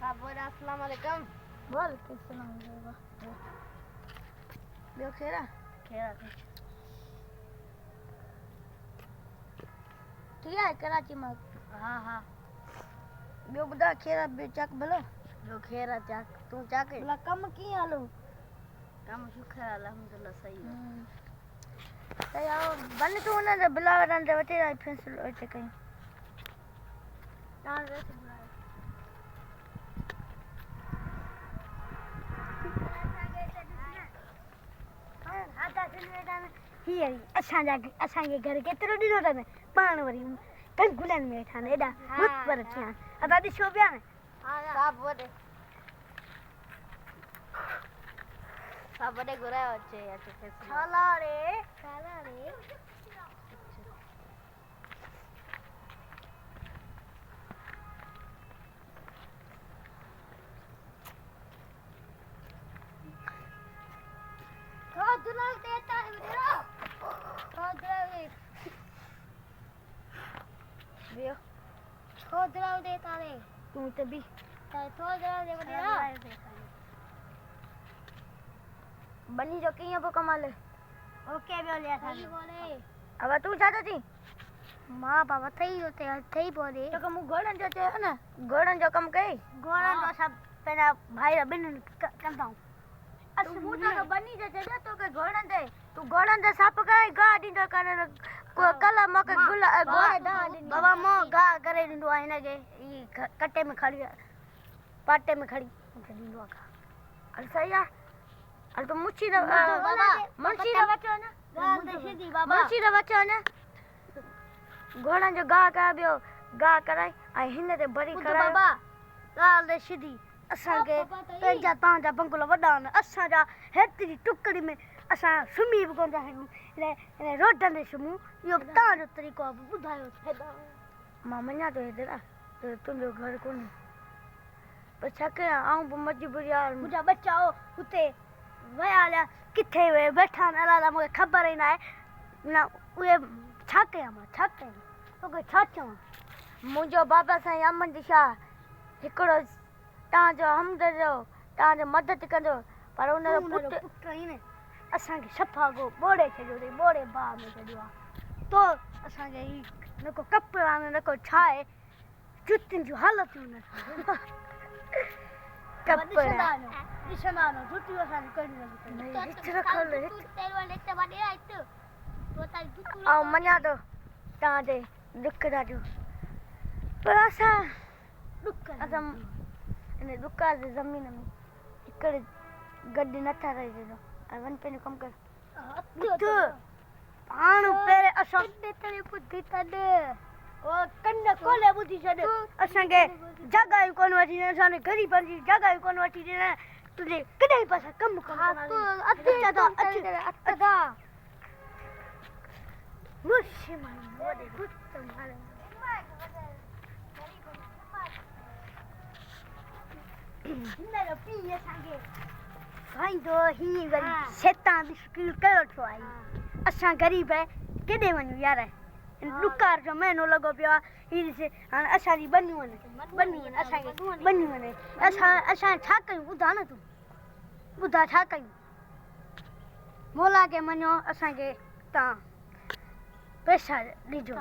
हाँ बोल अस्सलाम वालेकुम। बोल कैसे नाम है बियो खेरा खेरा ठीक है कराची में हाँ हाँ बियो बुधा खेरा बियो चक भलो बियो खेरा चक तू चक भला कम की हालो कम शुक्र अल्हम्दुलिल्लाह सही है तो यार बन तू ना बुलावा दे वटे आई फैसलो इते कहीं तान वैसे बुलाए आता सिलवेटा में ही असां जे घर केतिरो ॾिनो अथनि पाण वरी कंकुलनि में वेठा आहिनि एॾा भूत पर थिया आहिनि असां ॾिसो पिया न सब वॾे घुरायो अचे अचे खाला रे थोड़ा देता है थोड़ा बियो थोड़ा देता रे तू तो भी थोड़ा दे बड़ा बनी जो किया वो कमाल ओके बोले सही बोले अब तू चाहता थी मां बाबा थई बोले तो कम घोड़न जो है ना घोड़न जो कम कई घोड़न तो सब पेना भाई बिन कंदा हूं अस मुटा तो बनी जो जगह तो के घोड़न दे सप कई गा दिंदो करे को कला मके गुला घोड़े दा दिंदो बाबा मो गा करे दिंदो आइने के ई कट्टे में खड़ी पाटे में खड़ी दिंदो का अल सही है अल तो मुच्छी दा बाबा मुच्छी दा बच्चो ना गाल दे सीधी बाबा मुच्छी दा बच्चो ना घोड़न जो गा का बियो गा कराई आ हिन ते बड़ी कराई बाबा गाल दे सीधी असां के पंजा तांजा बंगलो वडान असां जा हेतरी टुकड़ी में असां सुमी भी कोन रहू ले रोडन दे सुमू यो तां जो तरीको बुधायो मां मन्या तो हेदरा तो तुंजो घर कोनी पर छके आऊं मजबूरी यार मुजा बच्चा हो उते वयाला किथे वे बैठा न अलाला मुके खबर ही ना है ना उए छके तो के छाचो मुजो बाबा साईं अमन दिशा हिकड़ो ता जो हमदर्द जो ता जो मदद कंदो पर उन जो पुट ही ने असां के सफा गो बोड़े छजो रे बोड़े बा में छजो तो असां के ई नको कपड़ा ने नको छाए जुतिन जो हालत न कपड़ा दिशनानो जुति असां कोई नहीं इतरा खोले तेल वाले ते बाडे आइत तो ता जुतु आ मन्या तो ता दे दुख दा जो पर असां दुख असां ने दुका जे जमीन में इकड़े गड्डी नथा रही जो वन पे कम कर तो पाण पेरे असां तेरे बुद्धि तडे ओ कन्ने कोले बुद्धि छड असां के जगह कोन वठी असां ने गरीब जी जगह कोन वठी ने तुझे कदे पासा कम कम तो अदा मुश्य मन मोदे गुस्त मारे इंदर पीए संगे भाई तो ही गरी शैतान दी स्किल करो तो आई असां गरीब है केडे वनु यार लुकार जो मैनो लगो पिया ही से असां दी बन्नी असां के बन्नी असां छा कयूं बुधा न तू बुधा छा कयूं मोला के मनो असां के ता पैसा दीजो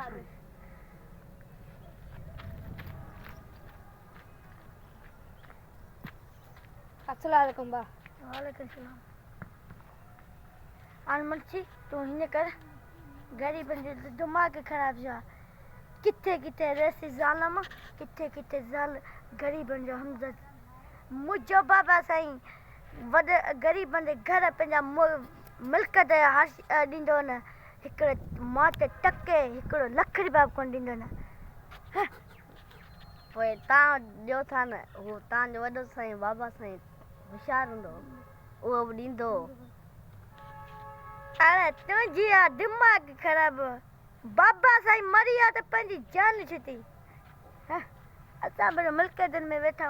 अस्सलाम वालेकुम बा वालेकुम सलाम अनमर्ची तो हिने कर गरीब बंदे दिमाग खराब जा किथे रसी जालम किथे जाल गरीब जो हमदर्द मुजो बाबा साईं वड गरीब बंदे घर पंजा मिल्कत दिंदो न हिकड़ो मात टके हिकड़ो लख रुपया कोन दिंदो न पोइ तव्हां ॾियो था न उहो तव्हांजो वॾो साईं बाबा साईं होशियारु हूंदो उहो बि ॾींदो अरे तुझी दिमाग खराब बाबा साईं मरी विया त पंहिंजी जान छुटी असां बि मिल्कतनि में वेठा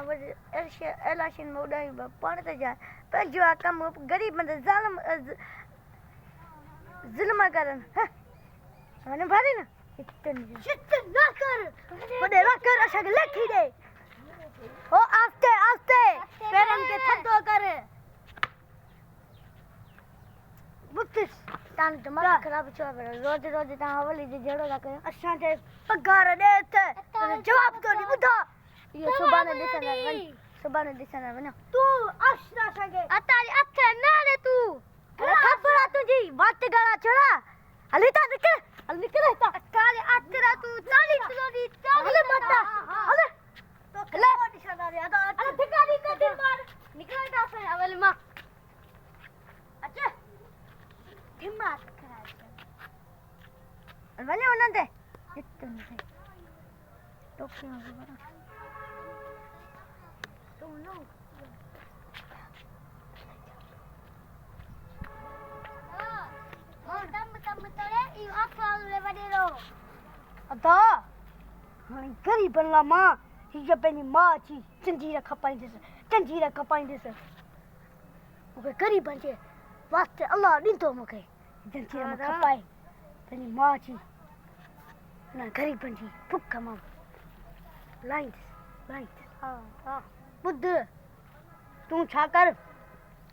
एलाशन में उॾायूं पाण त जा पंहिंजो आहे कमु ग़रीब बंदे ज़ुल्म करनि हाणे भरी न शिट न कर वॾे न कर असांखे लेखी ॾे ओ आस्ते कुत्तिस तान दिमाग खराब छो रोज रोज ता हवली जे जेड़ो ला कयो असा जे पगार दे ते जवाब तो नी बुधा ये सुबाने दिसना वना तू अशना संगे अतारी अथे ना रे तू अरे खबर तुजी बात गला छोड़ा हली ता निकल ता अतारी अतरा तू चाली दी चाली मत हले तो ले दिसना रे अरे ठिकानी का दिन मार निकल ता से अवल मा अच्छा दिमाग खराब कर वने वनंदे इतन से तो क्यों बरा तुम नो तम तोड़े ई आफाल ले वडेरो अदा हणी गरीब बनला मां ही जबनी मां छी जंजीरा खपाई दिस ओके गरीब बनजे वास्ते अल्लाह दींदो मूंखे जंजीरा खपाई पंहिंजी मां छी ना गरीब बनजी भुख मां लाइट हा बुध तूं छा कर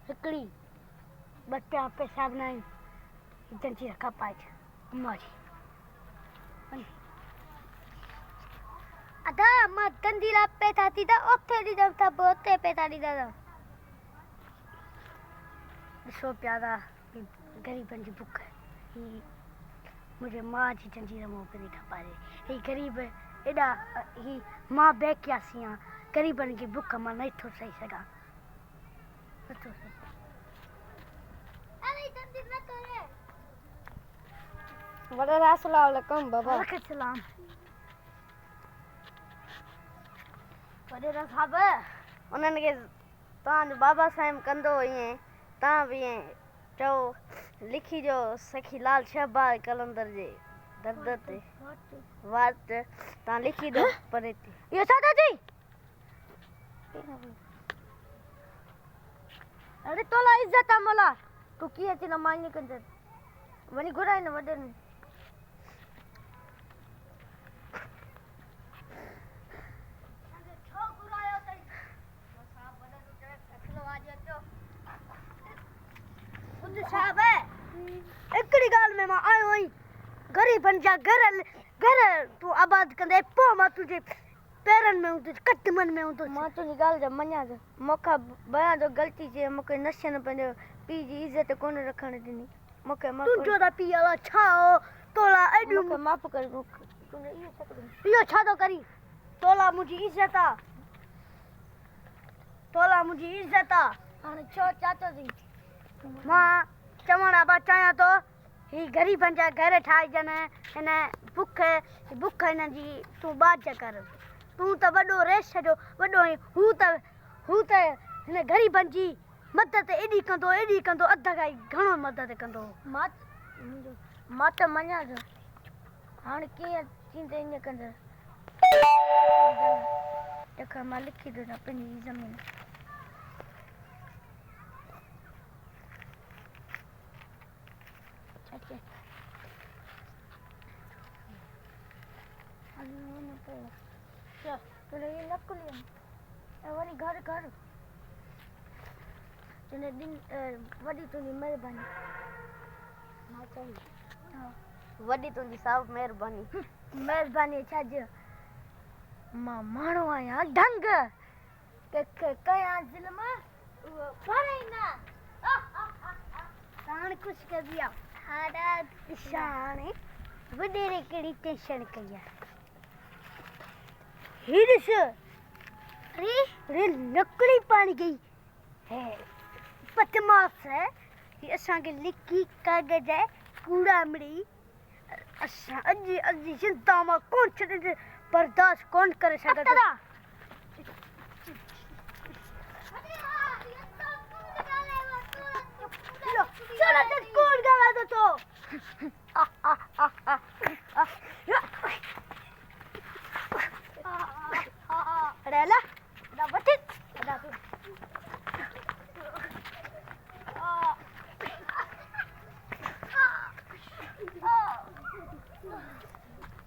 हिकड़ी बट्टा पैसा बनाई जंजीरा खपाई अम्मा जी अदा मां जंजीरा पैसा दीदा ओथे दी जब बोते पैसा दीदा सो प्यारा गरीबन जी भुख है मुझे माँ जी जंजीर मुँह पे नहीं खपा रहे ही गरीब एडा ही माँ बेकिया सिया गरीबन की भुख मां नहीं थो सही सका अरे जंजीर न करे वडा अस्सलाम वालेकुम बाबा वालेकुम सलाम वडेरा साहब उन्हनि खे तव्हांजो बाबा साहिब कंदो ईअं तव्हां बि ईअं चओ लिखी जो सखी लाल शहबाज कलंदर जे दर्द ते वात तव्हां लिखी दो परे ते ये सादा जी अरे तोला इज्जत मोला तू की अची न मांगी कंदर वनी घुराई न वडे न साहब एकड़ी गाल में मां आयो हई गरीबन जा घर तू आबाद कंदे पो मां तुझे पैरन में तुझे कट मन में तो मां तो निकाल जा मन्या जा मोका बया जो गलती जे मोके नशे न पंजो पी जी इज्जत कोन रखण दिनी मोके मां तू जो दा पी वाला छाओ तोला एडू मोके माफ कर तूने यो छा तो करी तोला मुजी इज्जत हां छो चाचो जी मां चवण बा चाहियां तो ही गरीबन जा घर ठाहे जन हिन भुख हिन जी तूं बाज कर तूं त वॾो रेस छॾियो वॾो हू त हिन गरीबन जी मदद एॾी कंदो अध खां घणो मदद कंदो मां त मञा थो हाणे कीअं थींदे ईअं कंदे तंहिंखां मां लिखी थो न पंहिंजी ज़मीन ये नकुली वरी घर तुने दिन वडी तुंहिंजी महिरबानी मां चई वॾी तुंहिंजी साहब महिरबानी छाजो मां माण्हू आहियां ढंग कयां ज़ुल्म उहो परे न साण कुछ कबी आ हाड़ा शाने वडेरे केड़ी टेंशन कई है हिरस रे नकली पानी गई है पतमास है ये असा के लिखी कागज है कूड़ा मिली असा अजी चिंता में कौन छे बर्दाश्त कौन करे सकता चलो कौन गला तो Rela, dah betul, dah tu.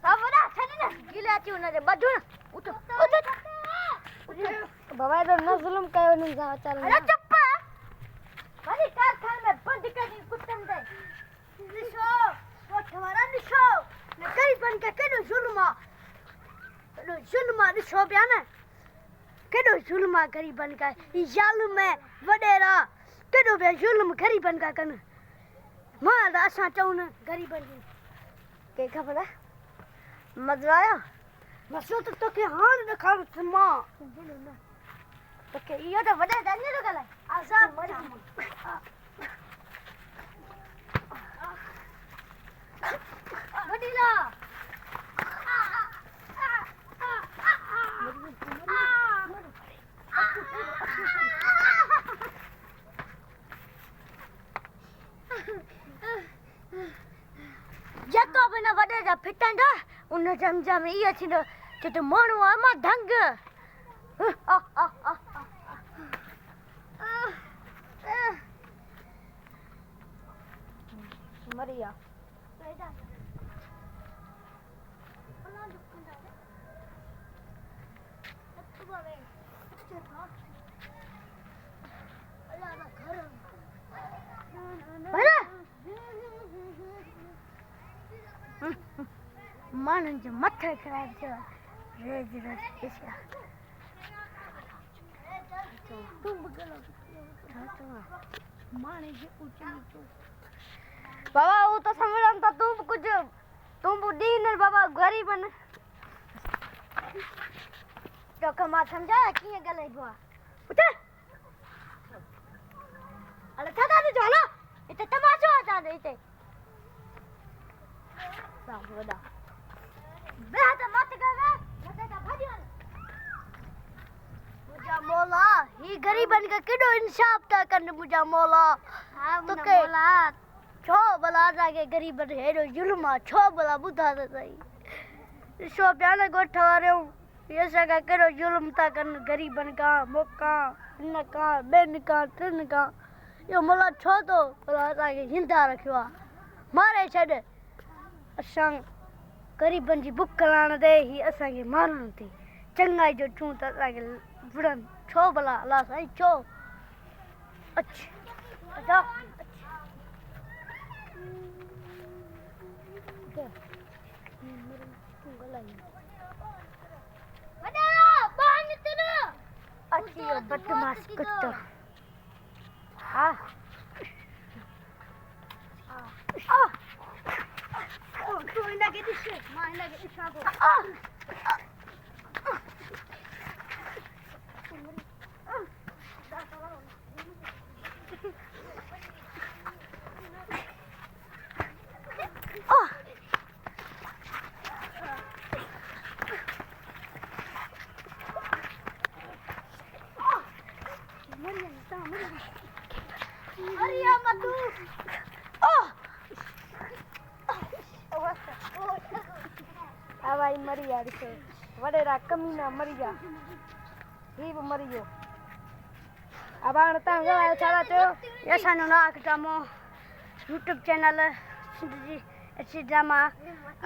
Kamu dah, cari na. Gila hati una je, baju na. Utuh. Bawa itu na zulum kayu ni jangan cari. Ada cepat. Balik car में कौन दिक्कत है कुत्तन दे निशो वो ठवारा निशो न गरीबन का केडो जुल्मा निशो बयान केडो जुल्मा गरीबन का ई जालिम है वडेरा केडो बे जुल्म गरीबन का कन मां असा चौन गरीबन के खबर है मजा आया मसो तो के हां दिखा मां तो के यो तो वडे दाने तो गला आजाद मरी वडीला जको बिना वडे जा फिटंदा उन जमजा में ये छिनो तो मानू आमा ढंग मरिया मानन जो मथे खराब जो रेज इसका तुम बगलो माने जे ऊंची नीचे बाबा वो तो समझन तो तुम बुढ़ी न बाबा गरीबन तो कमा समझा कि गले बुआ उठे अरे दादा ने जाना इते तमाशा आता दे इते सावदा बेहद मत गवे मत का भजियन मुझा मौला ही गरीबन का केडो इंसाफ ता करन मुझा मौला तो के मौला छो बला जाके गरीबन हेरो जुल्मा छो बला बुधा सही सो प्यान गोठवारे ये सगा केडो जुल्म ता करन गरीबन का मोका न का बेन का तिन का यो मौला छो तो बला जाके हिंदा रखवा मारे छड असां गरीबन जी बुक कराण दे ही असां के मारन थी चंगाई जो चूं त असां के बुड़न छो भला अल्लाह साईं छो अच्छा अच्छी यो बदमाश कुत्ता हाँ तू इना के दिशे मां इना के दिशा को Maria matu. आवाई मरिया दिसे वडेरा कमीना मरिया ही वो मरियो अबाण तांगा छाड़ा तो यसानो नाक टामो YouTube चैनल सिंधी अच्छी ड्रामा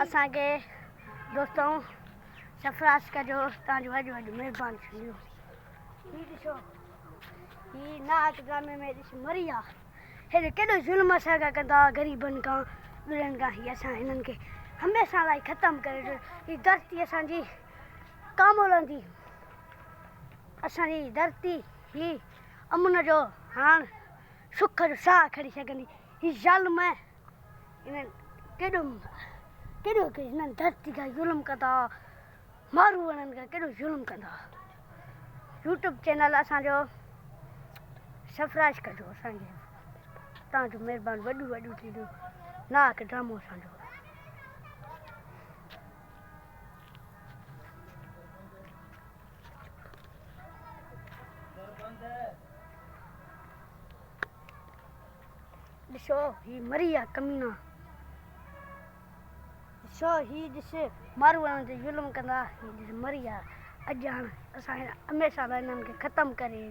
असा के दोस्तों सफराज का जो ताज वजो मेहरबान छियो ही दिसो ही नाक ड्रामे में दिस मरिया हे केडो जुल्म सागा कंदा गरीबन का दुरन का ही असा इनन के हमेशा लाई खत्म करे ये धरती असांजी कामोलंदी असांजी धरती ही अमन जो हान सुख जो साह खड़ी सघंदी ही ज़ालिम इन्हनि केॾो के इन्हनि धरती का ज़ुल्म कंदा मारू उन्हनि खां केॾो ज़ुल्म कंदा यूट्यूब चैनल असांजो सब्सक्राइब कजो असांखे तव्हांजो महिरबानी वॾो थींदो नाक ड्रामो असांजो ॾिसो ही मरिया कमीना ॾिसो ही ॾिस मारू ते ज़ुल्म कंदा ही ॾिस मरिया अॼु हाणे असां हमेशह हिननि खे ख़तमु करे